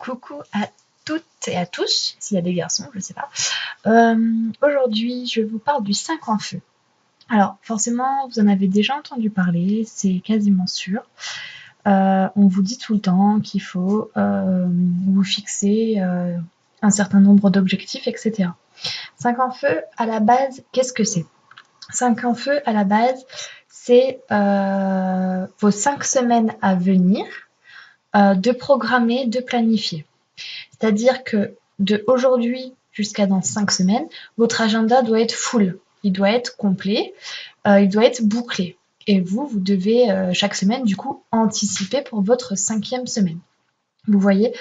coucou à toutes et à tous, s'il y a des garçons, je sais pas. Aujourd'hui, je vous parle du 5 en feu. Alors, forcément, vous en avez déjà entendu parler, c'est quasiment sûr. On vous dit tout le temps qu'il faut vous fixer un certain nombre d'objectifs, etc. 5 en feu, à la base, qu'est-ce que c'est? 5 en feu, à la base, c'est vos 5 semaines à venir, de programmer, de planifier. C'est-à-dire que de aujourd'hui jusqu'à dans 5 semaines, votre agenda doit être full, il doit être complet, il doit être bouclé. Et vous devez chaque semaine, du coup, anticiper pour votre 5e semaine. Vous voyez,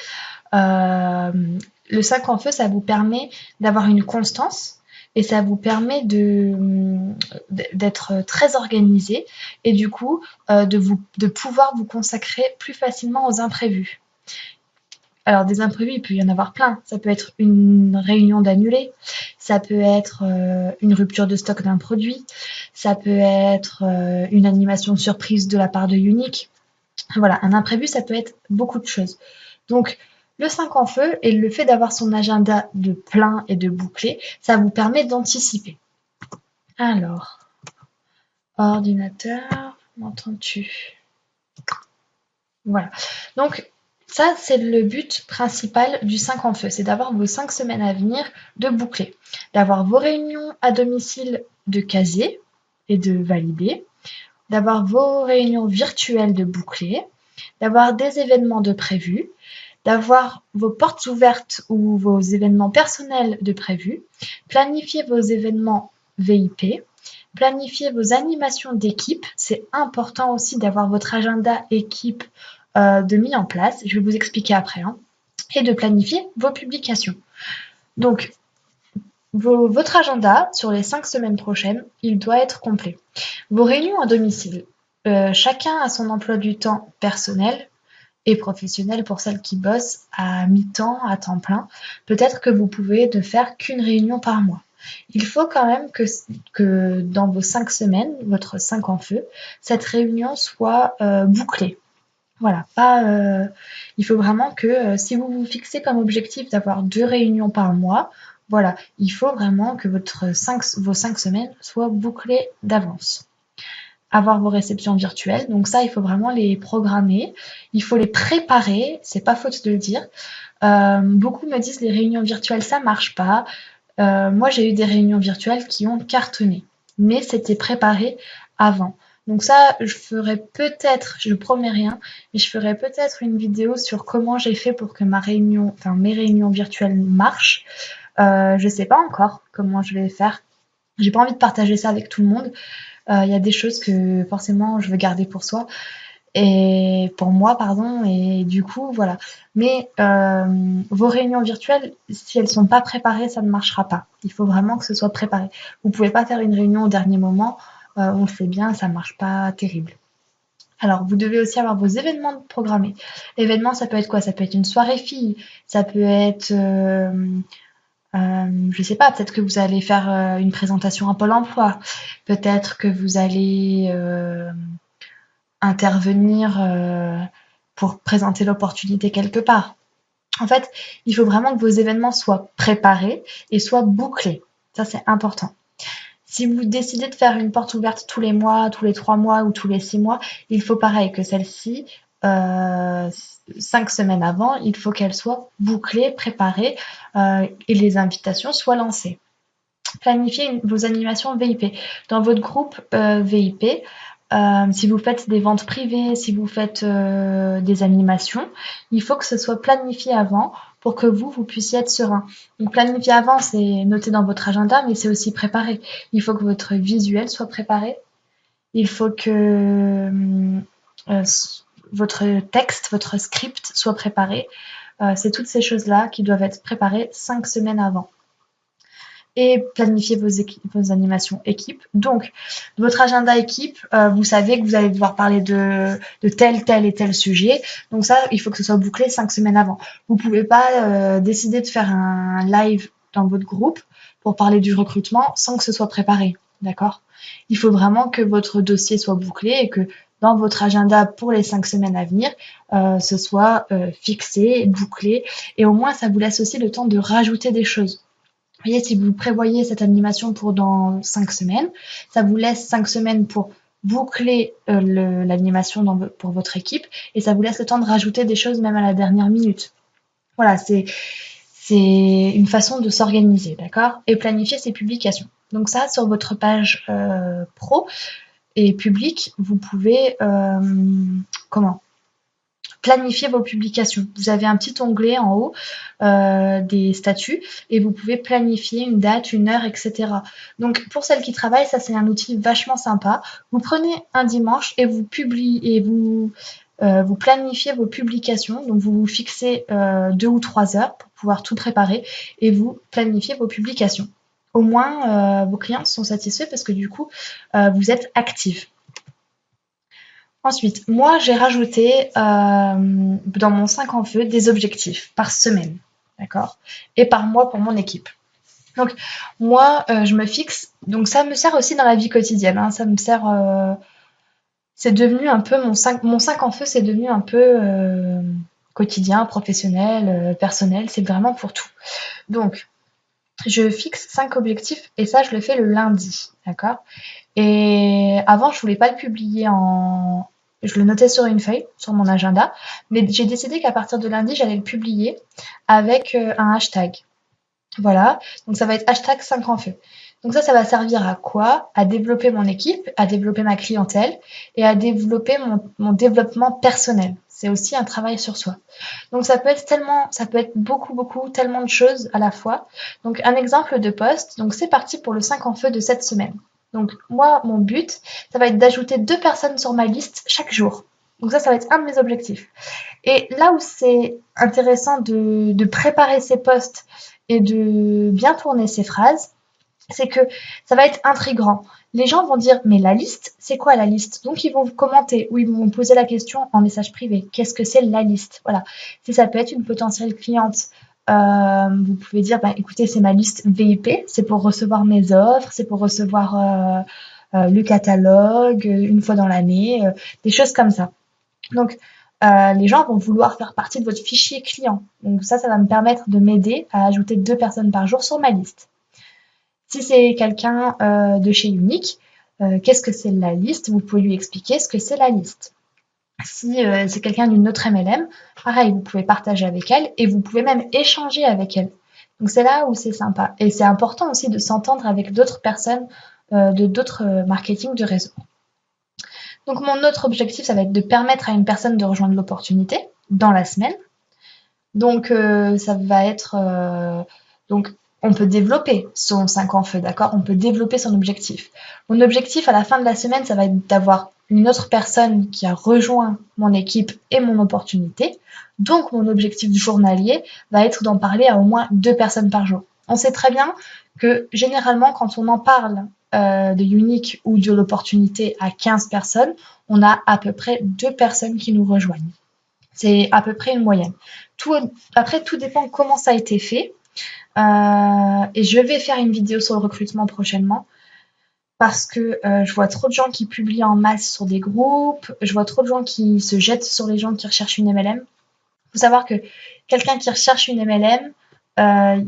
le 5 en feu, ça vous permet d'avoir une constance et ça vous permet d'être très organisé et du coup de pouvoir vous consacrer plus facilement aux imprévus. Alors des imprévus, il peut y en avoir plein. Ça peut être une réunion d'annulé, ça peut être une rupture de stock d'un produit, ça peut être une animation surprise de la part de Unique. Voilà, un imprévu, ça peut être beaucoup de choses. Donc le 5 en feu et le fait d'avoir son agenda de plein et de bouclé, ça vous permet d'anticiper. Alors, ordinateur, m'entends-tu? Voilà. Donc ça, c'est le but principal du 5 en feu, c'est d'avoir vos 5 semaines à venir de boucler, d'avoir vos réunions à domicile de caser et de valider, d'avoir vos réunions virtuelles de boucler, d'avoir des événements de prévus, d'avoir vos portes ouvertes ou vos événements personnels de prévus, planifier vos événements VIP, planifier vos animations d'équipe, c'est important aussi d'avoir votre agenda équipe de mis en place, je vais vous expliquer après, et de planifier vos publications. Donc, votre agenda sur les 5 semaines prochaines, il doit être complet. Vos réunions à domicile, chacun a son emploi du temps personnel et professionnel pour celles qui bossent à mi-temps, à temps plein. Peut-être que vous pouvez ne faire qu'une réunion par mois. Il faut quand même que dans vos 5 semaines, votre 5 en feu, cette réunion soit bouclée. Voilà, il faut vraiment que si vous vous fixez comme objectif d'avoir 2 réunions par mois, voilà, il faut vraiment que vos 5 semaines soient bouclées d'avance. Avoir vos réceptions virtuelles, donc ça, il faut vraiment les programmer, il faut les préparer, c'est pas faute de le dire. Beaucoup me disent les réunions virtuelles, ça marche pas. Moi, j'ai eu des réunions virtuelles qui ont cartonné, mais c'était préparé avant. Donc ça, je ferai peut-être, je ne promets rien, mais je ferai peut-être une vidéo sur comment j'ai fait pour que mes réunions virtuelles marchent. Je sais pas encore comment je vais faire. J'ai pas envie de partager ça avec tout le monde. Il y a des choses que forcément je veux garder pour soi. Et pour moi, pardon, et du coup, voilà. Mais vos réunions virtuelles, si elles sont pas préparées, ça ne marchera pas. Il faut vraiment que ce soit préparé. Vous pouvez pas faire une réunion au dernier moment, on le sait bien, ça marche pas terrible. Alors, vous devez aussi avoir vos événements programmés. L'événement, ça peut être quoi? Ça peut être une soirée fille, ça peut être, je sais pas, peut-être que vous allez faire une présentation à Pôle emploi, peut-être que vous allez intervenir pour présenter l'opportunité quelque part. En fait, il faut vraiment que vos événements soient préparés et soient bouclés. Ça, c'est important. Si vous décidez de faire une porte ouverte tous les mois, tous les 3 mois ou tous les 6 mois, il faut pareil que celle-ci, 5 semaines avant, il faut qu'elle soit bouclée, préparée et les invitations soient lancées. Planifiez vos animations VIP. Dans votre groupe VIP, si vous faites des ventes privées, si vous faites des animations, il faut que ce soit planifié avant pour que vous puissiez être serein. Donc planifier avant, c'est noter dans votre agenda, mais c'est aussi préparer. Il faut que votre visuel soit préparé. Il faut que votre texte, votre script soit préparé. C'est toutes ces choses-là qui doivent être préparées 5 semaines avant. Et planifier vos animations équipe. Donc, votre agenda équipe, vous savez que vous allez devoir parler de tel et tel sujet. Donc ça, il faut que ce soit bouclé 5 semaines avant. Vous pouvez pas décider de faire un live dans votre groupe pour parler du recrutement sans que ce soit préparé. D'accord? Il faut vraiment que votre dossier soit bouclé et que dans votre agenda pour les 5 semaines à venir, ce soit fixé, bouclé, et au moins ça vous laisse aussi le temps de rajouter des choses. Vous voyez, si vous prévoyez cette animation pour dans 5 semaines, ça vous laisse 5 semaines pour boucler l'animation pour votre équipe, et ça vous laisse le temps de rajouter des choses même à la dernière minute. Voilà, c'est une façon de s'organiser, d'accord? Et planifier ses publications. Donc ça, sur votre page pro et publique, vous pouvez planifier vos publications. Vous avez un petit onglet en haut des statuts et vous pouvez planifier une date, une heure, etc. Donc pour celles qui travaillent, ça c'est un outil vachement sympa. Vous prenez un dimanche et vous publiez et vous planifiez vos publications. Donc vous vous fixez 2 ou 3 heures pour pouvoir tout préparer et vous planifiez vos publications. Au moins vos clients sont satisfaits parce que du coup vous êtes active. Ensuite, moi, j'ai rajouté dans mon 5 en feu des objectifs par semaine, d'accord? Et par mois pour mon équipe. Donc, moi, je me fixe. Donc, ça me sert aussi dans la vie quotidienne. Hein, ça me sert. C'est devenu un peu mon 5 en feu, c'est devenu un peu quotidien, professionnel, personnel. C'est vraiment pour tout. Donc, je fixe 5 objectifs et ça, je le fais le lundi, d'accord? Et avant, je voulais pas le publier je le notais sur une feuille, sur mon agenda, mais j'ai décidé qu'à partir de lundi, j'allais le publier avec un hashtag. Voilà, donc ça va être hashtag 5 en feu. Donc ça va servir à quoi? À développer mon équipe, à développer ma clientèle et à développer mon développement personnel. C'est aussi un travail sur soi. Donc ça peut être beaucoup, tellement de choses à la fois. Donc un exemple de post, donc c'est parti pour le 5 en feu de cette semaine. Donc moi, mon but, ça va être d'ajouter 2 personnes sur ma liste chaque jour. Donc ça va être un de mes objectifs. Et là où c'est intéressant de préparer ces posts et de bien tourner ces phrases, c'est que ça va être intriguant. Les gens vont dire, mais la liste, c'est quoi la liste? Donc ils vont commenter ou ils vont me poser la question en message privé. Qu'est-ce que c'est la liste? Voilà. Si ça peut être une potentielle cliente, vous pouvez dire, écoutez, c'est ma liste VIP, c'est pour recevoir mes offres, c'est pour recevoir le catalogue une fois dans l'année, des choses comme ça. Donc, les gens vont vouloir faire partie de votre fichier client. Donc ça va me permettre de m'aider à ajouter 2 personnes par jour sur ma liste. Si c'est quelqu'un de chez Unique, qu'est-ce que c'est la liste? Vous pouvez lui expliquer ce que c'est la liste. Si c'est quelqu'un d'une autre MLM, pareil, vous pouvez partager avec elle et vous pouvez même échanger avec elle. Donc c'est là où c'est sympa. Et c'est important aussi de s'entendre avec d'autres personnes de d'autres marketing de réseau. Donc mon autre objectif, ça va être de permettre à une personne de rejoindre l'opportunité dans la semaine. Donc ça va être donc on peut développer son 5 en feu, d'accord? On peut développer son objectif. Mon objectif à la fin de la semaine, ça va être d'avoir une autre personne qui a rejoint mon équipe et mon opportunité. Donc mon objectif journalier va être d'en parler à au moins 2 personnes par jour. On sait très bien que généralement quand on en parle de Unique ou de l'opportunité à 15 personnes, on a à peu près 2 personnes qui nous rejoignent. C'est à peu près une moyenne. Après, tout dépend comment ça a été fait. Et je vais faire une vidéo sur le recrutement prochainement parce que je vois trop de gens qui publient en masse sur des groupes, je vois trop de gens qui se jettent sur les gens qui recherchent une MLM. Il faut savoir que quelqu'un qui recherche une MLM,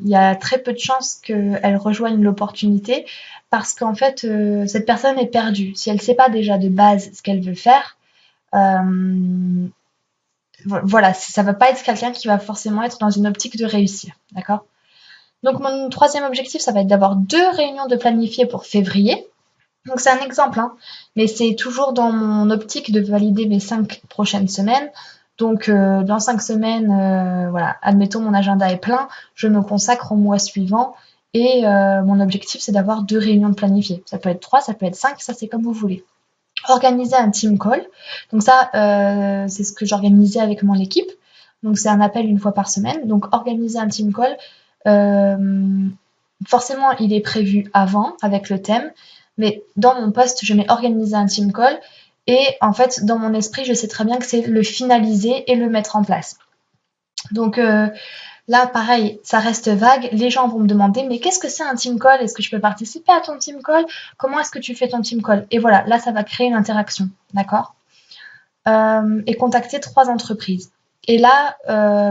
il y a très peu de chances qu'elle rejoigne l'opportunité parce qu'en fait, cette personne est perdue. Si elle ne sait pas déjà de base ce qu'elle veut faire, voilà, ça va pas être quelqu'un qui va forcément être dans une optique de réussir, d'accord? Donc mon troisième objectif, ça va être d'avoir 2 réunions de planifiées pour février. Donc c'est un exemple, hein, mais c'est toujours dans mon optique de valider mes 5 prochaines semaines. Donc dans 5 semaines, voilà, admettons mon agenda est plein, je me consacre au mois suivant et mon objectif c'est d'avoir 2 réunions de planifiées. Ça peut être 3, ça peut être 5, ça c'est comme vous voulez. Organiser un team call. Donc ça, c'est ce que j'organisais avec mon équipe. Donc c'est un appel une fois par semaine. Donc organiser un team call, forcément il est prévu avant avec le thème, mais dans mon post je mets organiser un team call et en fait dans mon esprit je sais très bien que c'est le finaliser et le mettre en place. Donc là, pareil, ça reste vague. Les gens vont me demander, mais qu'est-ce que c'est un team call? Est-ce que je peux participer à ton team call? Comment est-ce que tu fais ton team call? Et voilà, là, ça va créer une interaction, d'accord? et contacter 3 entreprises. Et là,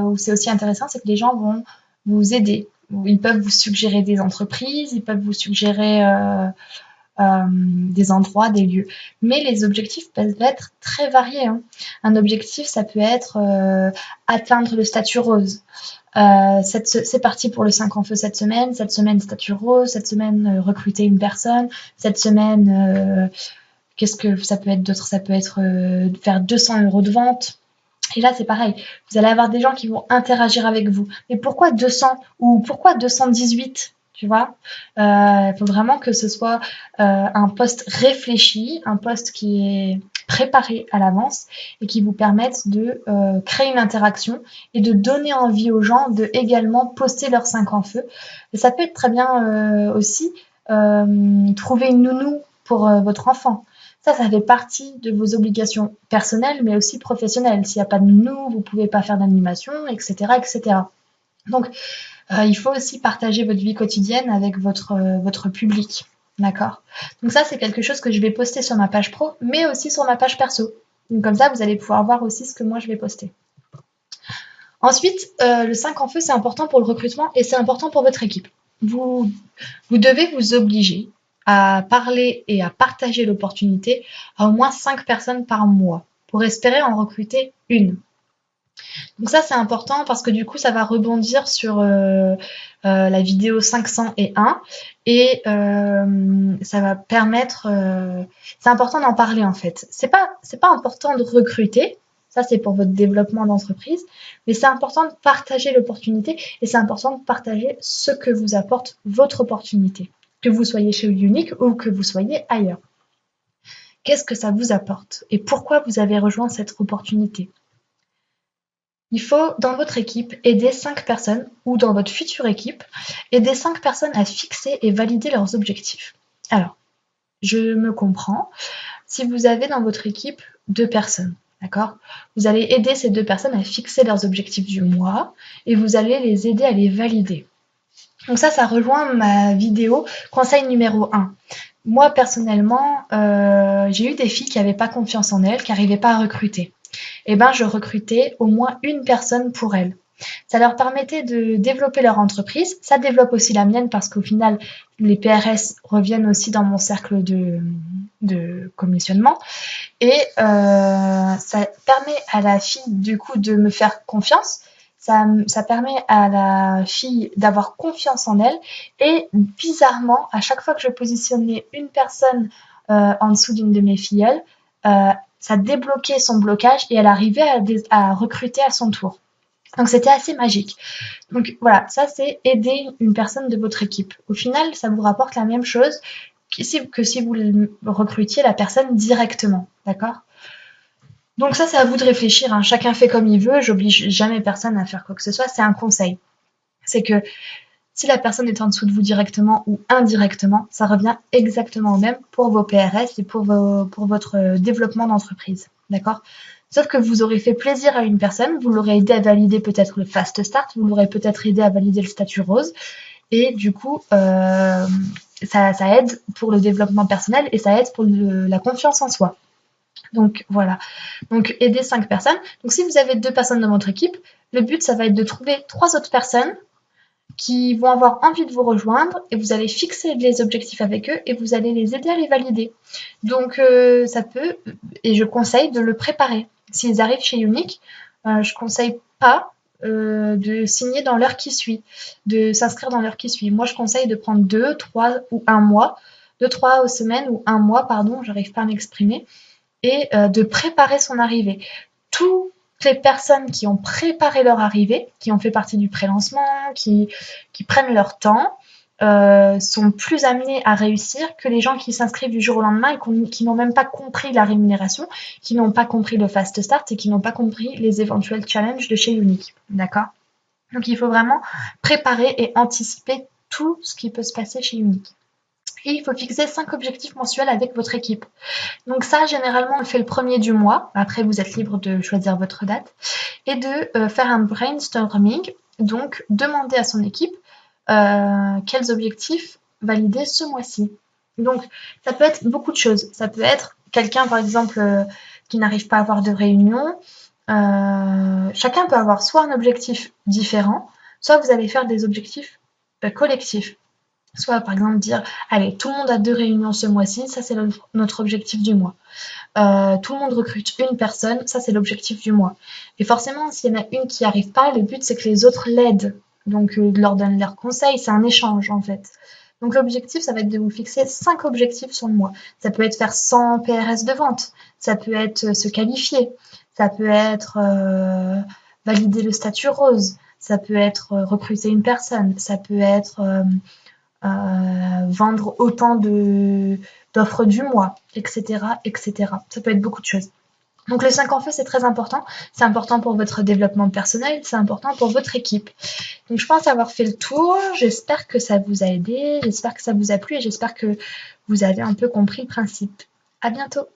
où c'est aussi intéressant, c'est que les gens vont vous aider. Ils peuvent vous suggérer des entreprises, ils peuvent vous suggérer des endroits, des lieux. Mais les objectifs peuvent être très variés, hein. Un objectif, ça peut être atteindre le statut rose. C'est parti pour le 5 en feu cette semaine statut rose, cette semaine recruter une personne, cette semaine qu'est-ce que ça peut être d'autre? Ça peut être faire 200 € de vente. Et là, c'est pareil. Vous allez avoir des gens qui vont interagir avec vous. Mais pourquoi 200 ou pourquoi 218? Tu vois, il faut vraiment que ce soit un post réfléchi, un post qui est préparé à l'avance et qui vous permette de créer une interaction et de donner envie aux gens de également poster leurs 5 en feu. Et ça peut être très bien aussi trouver une nounou pour votre enfant. Ça fait partie de vos obligations personnelles, mais aussi professionnelles. S'il n'y a pas de nounou, vous ne pouvez pas faire d'animation, etc., etc. Donc, il faut aussi partager votre vie quotidienne avec votre public. D'accord? Donc ça, c'est quelque chose que je vais poster sur ma page pro, mais aussi sur ma page perso. Donc comme ça, vous allez pouvoir voir aussi ce que moi, je vais poster. Ensuite, le 5 en feu, c'est important pour le recrutement et c'est important pour votre équipe. Vous devez vous obliger à parler et à partager l'opportunité à au moins 5 personnes par mois pour espérer en recruter une. Donc ça, c'est important parce que du coup, ça va rebondir sur la vidéo 501 et ça va permettre... c'est important d'en parler en fait. C'est pas important de recruter, ça c'est pour votre développement d'entreprise, mais c'est important de partager l'opportunité et c'est important de partager ce que vous apporte votre opportunité, que vous soyez chez Unique ou que vous soyez ailleurs. Qu'est-ce que ça vous apporte et pourquoi vous avez rejoint cette opportunité? Il faut, dans votre équipe, aider 5 personnes, ou dans votre future équipe, aider 5 personnes à fixer et valider leurs objectifs. Alors, je me comprends. Si vous avez dans votre équipe 2 personnes, d'accord? Vous allez aider ces 2 personnes à fixer leurs objectifs du mois et vous allez les aider à les valider. Donc ça rejoint ma vidéo conseil numéro 1. Moi, personnellement, j'ai eu des filles qui n'avaient pas confiance en elles, qui n'arrivaient pas à recruter. Eh ben, je recrutais au moins une personne pour elles. Ça leur permettait de développer leur entreprise. Ça développe aussi la mienne parce qu'au final, les PRS reviennent aussi dans mon cercle de commissionnement. Et ça permet à la fille, du coup, de me faire confiance. Ça permet à la fille d'avoir confiance en elle. Et bizarrement, à chaque fois que je positionnais une personne en dessous d'une de mes filleules, ça débloquait son blocage et elle arrivait à recruter à son tour. Donc c'était assez magique. Donc voilà, ça c'est aider une personne de votre équipe. Au final, ça vous rapporte la même chose que si vous recrutiez la personne directement, d'accord? Donc ça, c'est à vous de réfléchir, hein. Chacun fait comme il veut, j'oblige jamais personne à faire quoi que ce soit, c'est un conseil. C'est que si la personne est en dessous de vous directement ou indirectement, ça revient exactement au même pour vos PRS et pour votre développement d'entreprise. D'accord? Sauf que vous aurez fait plaisir à une personne, vous l'aurez aidé à valider peut-être le Fast Start, vous l'aurez peut-être aidé à valider le statut rose, et du coup, ça aide pour le développement personnel et ça aide pour la confiance en soi. Donc voilà. Donc aider 5 personnes. Donc si vous avez 2 personnes dans votre équipe, le but, ça va être de trouver 3 autres personnes qui vont avoir envie de vous rejoindre et vous allez fixer les objectifs avec eux et vous allez les aider à les valider. Donc ça peut, et je conseille de le préparer. S'ils arrivent chez Unique, je conseille pas de signer dans l'heure qui suit, de s'inscrire dans l'heure qui suit. Moi, je conseille de prendre 2, 3 ou 1 mois, 2, 3 semaines ou 1 mois, pardon, j'arrive pas à m'exprimer, et de préparer son arrivée. Toutes les personnes qui ont préparé leur arrivée, qui ont fait partie du pré-lancement, qui prennent leur temps, sont plus amenées à réussir que les gens qui s'inscrivent du jour au lendemain et qui n'ont même pas compris la rémunération, qui n'ont pas compris le Fast Start et qui n'ont pas compris les éventuels challenges de chez Unique. D'accord? Donc il faut vraiment préparer et anticiper tout ce qui peut se passer chez Unique. Et il faut fixer 5 objectifs mensuels avec votre équipe. Donc ça, généralement, on le fait le 1er du mois. Après, vous êtes libre de choisir votre date. Et de faire un brainstorming. Donc, demander à son équipe quels objectifs valider ce mois-ci. Donc, ça peut être beaucoup de choses. Ça peut être quelqu'un, par exemple, qui n'arrivent pas à avoir de réunion, chacun peut avoir soit un objectif différent, soit vous allez faire des objectifs collectifs. Soit par exemple dire, allez, tout le monde a 2 réunions ce mois-ci, ça c'est notre objectif du mois. Tout le monde recrute une personne, ça c'est l'objectif du mois. Et forcément, s'il y en a une qui n'y arrive pas, le but c'est que les autres l'aident. Donc de leur donner leurs conseils, c'est un échange en fait. Donc l'objectif, ça va être de vous fixer 5 objectifs sur le mois. Ça peut être faire 100 PRS de vente, ça peut être se qualifier, ça peut être valider le statut rose, ça peut être recruter une personne, ça peut être vendre autant d'offres du mois, etc., etc. Ça peut être beaucoup de choses. Donc le 5 en feu, c'est très important. C'est important pour votre développement personnel, c'est important pour votre équipe. Donc je pense avoir fait le tour. J'espère que ça vous a aidé, j'espère que ça vous a plu et j'espère que vous avez un peu compris le principe. À bientôt.